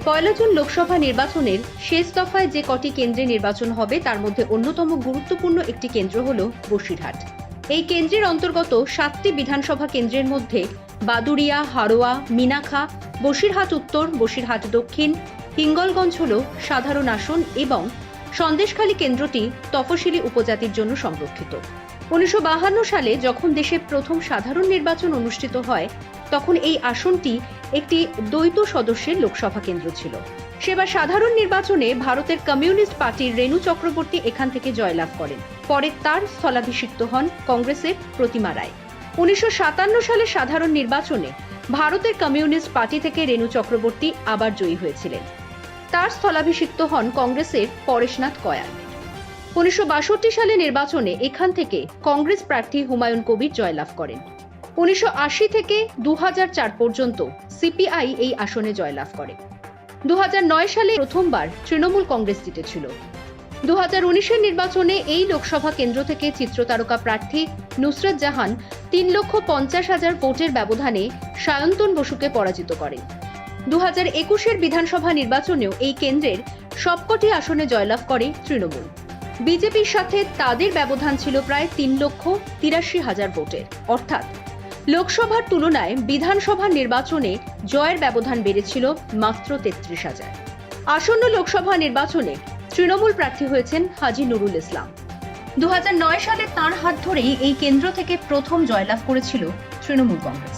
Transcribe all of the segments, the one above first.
১ June Lok Sabha নির্বাচনের শেষ দফায় যে কটি কেন্দ্রে নির্বাচন হবে তার মধ্যে অন্যতম গুরুত্বপূর্ণ একটি কেন্দ্র হল বসিরহাট। এই কেন্দ্রের অন্তর্গত ৭টি বিধানসভা কেন্দ্রের মধ্যে বাদুড়িয়া, হাড়োয়া, মিনাখা, বসিরহাট উত্তর, বসিরহাট দক্ষিণ, হিঙ্গলগঞ্জ হল সাধারণ আসন এবং সন্দেশখালী কেন্দ্রটি তফসিলি উপজাতির জন্য সংরক্ষিত। ১৯৫২ সালে যখন দেশে প্রথম সাধারণ নির্বাচন অনুষ্ঠিত হয় তখন এই আসনটি একটি দ্বৈত সদস্যের লোকসভা কেন্দ্র ছিল। সেবার সাধারণ নির্বাচনে ভারতের কমিউনিস্ট পার্টির রেণু চক্রবর্তী এখান থেকে জয়লাভ করেন। পরে তার স্থলাভিষিক্ত হন কংগ্রেসের প্রতিমা রায়। ১৯৫৭ সালে সাধারণ নির্বাচনে ভারতের কমিউনিস্ট পার্টি থেকে রেণু চক্রবর্তী আবার জয়ী হয়েছিলেন। তার স্থলাভিষিক্ত হন কংগ্রেসের পরেশনাথ কয়াল। ১৯৬২ সালে নির্বাচনে এখান থেকে কংগ্রেস প্রার্থী হুমায়ুন কবির জয়লাভ করেন। ১৯৮০ থেকে ২০০৪ পর্যন্ত সিপিআই এই আসনে জয়লাভ করে। ২০০৯ সালে প্রথমবার তৃণমূল কংগ্রেস জিতেছিল। ২০১৯ নির্বাচনে এই লোকসভা কেন্দ্র থেকে চিত্রতারকা প্রার্থী নুসরত জাহান ৩,৫০,০০০ ভোটের ব্যবধানে সায়ন্তন বসুকে পরাজিত করেন। ২০২১ বিধানসভা নির্বাচনেও এই কেন্দ্রের সবকটি আসনে জয়লাভ করে তৃণমূল। বিজেপির সাথে তাদের ব্যবধান ছিল প্রায় ৩,৮৩,০০০ ভোটের, অর্থাৎ লোকসভার তুলনায় বিধানসভা নির্বাচনে জয়ের ব্যবধান বেড়েছিল মাত্র ৩৩,০০০। আসন্ন লোকসভা নির্বাচনে তৃণমূল প্রার্থী হয়েছেন হাজী নুরুল ইসলাম। ২০০৯ সালে তাঁর হাত ধরেই এই কেন্দ্র থেকে প্রথম জয়লাভ করেছিল তৃণমূল কংগ্রেস।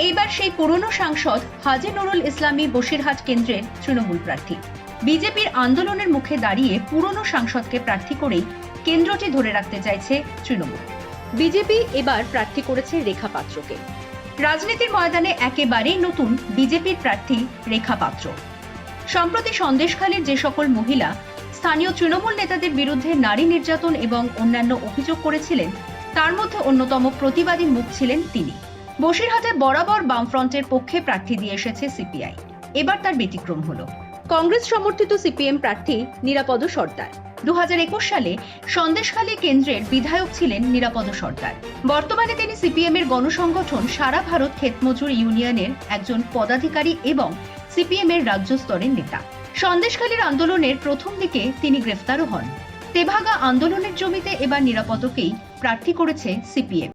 এইবার সেই পুরনো সাংসদ হাজী নুরুল ইসলামই বসিরহাট কেন্দ্রের তৃণমূল প্রার্থী। বিজেপির আন্দোলনের মুখে দাঁড়িয়ে পুরনো সাংসদকে প্রার্থী করেই কেন্দ্রটি ধরে রাখতে চাইছে তৃণমূল। বিজেপি এবার প্রার্থী করেছে রেখা পাত্রকে। রাজনীতির ময়দানে একেবারেই নতুন বিজেপির প্রার্থী রেখা পাত্র। সম্প্রতি সন্দেশখালীর যে সকল মহিলা স্থানীয় তৃণমূল নেতাদের বিরুদ্ধে নারী নির্যাতন এবং অন্যান্য অভিযোগ করেছিলেন তার মধ্যে অন্যতম প্রতিবাদী মুখ ছিলেন তিনি। বসিরহাটে বরাবর বামফ্রন্টের পক্ষে প্রার্থী দিয়ে এসেছে সিপিআই। এবার তার ব্যতিক্রম হলো কংগ্রেস সমর্থিত সিপিএম প্রার্থী নিরাপদ সর্দার। ২০২১ সালে সন্দেশখালী কেন্দ্রের বিধায়ক ছিলেন নিরাপদ সর্দার। বর্তমানে তিনি সিপিএম এর গণসংগঠন সারা ভারত ক্ষেতমজুর ইউনিয়নের একজন পদাধিকারী এবং সিপিএম এর রাজ্য স্তরের নেতা। সন্দেশখালীর আন্দোলনের প্রথম দিকে তিনি গ্রেফতারও হন। তেভাগা আন্দোলনের জমিতে এবার নিরাপদকেই প্রার্থী করেছে সিপিএম।